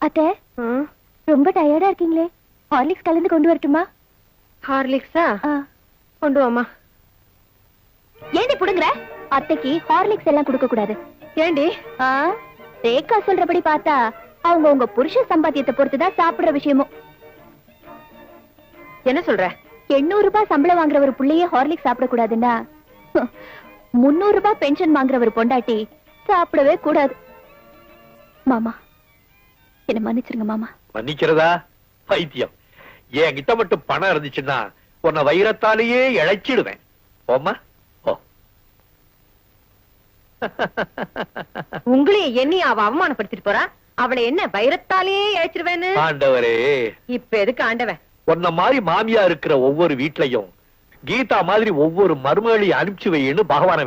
அத்தை ரொம்ப டயர்டா இருக்கீங்களே, ஹார்லிக்ஸ் கலந்து கொண்டு வரட்டுமா? ஹார்லிக்ஸா? கொண்டு வாமா. ஏண்டி புடுங்குற? அத்தைக்கு ஹார்லிக்ஸ் எல்லாம் கொடுக்க கூடாது. ஏண்டி? ரேகா சொல்றபடி பார்த்தா அவங்க உங்க புருஷ சம்பாத்தியத்தை பொறுத்துதான் சாப்பிடுற விஷயமும். என்ன சொல்ற? 800 ரூபாய் சம்பளம் வாங்குற ஒரு புள்ளையே ஹார்லிக்ஸ் சாப்பிட கூடாதுன்னா 300 ரூபாய் பென்ஷன் வாங்குற ஒரு பொண்டாட்டி சாப்பிடவே கூடாது. மாமா என்ன மன்னிச்சிருங்க மாமா. மன்னிக்கிறதா? பைத்தியம். என் கிட்ட மட்டும் பணம் இருந்துச்சுன்னா உன்னை வைரத்தாலேயே இழைச்சிடுவேன். போமா ஓ. உங்களையும் என்னையும் அவ அவமானப்படுத்திட்டு போறா. அவளை என்ன வைரத்தாலேயே இழைச்சிருவேன்னு? ஆண்டவரே, இப்ப எதுக்கு ஆண்டவன்? உன்ன மாதிரி மாமியா இருக்கிற ஒவ்வொரு வீட்லயும் கீதா மாதிரி ஒவ்வொரு மருமகளையும் அனுப்பிச்சு வைன்னு பகவான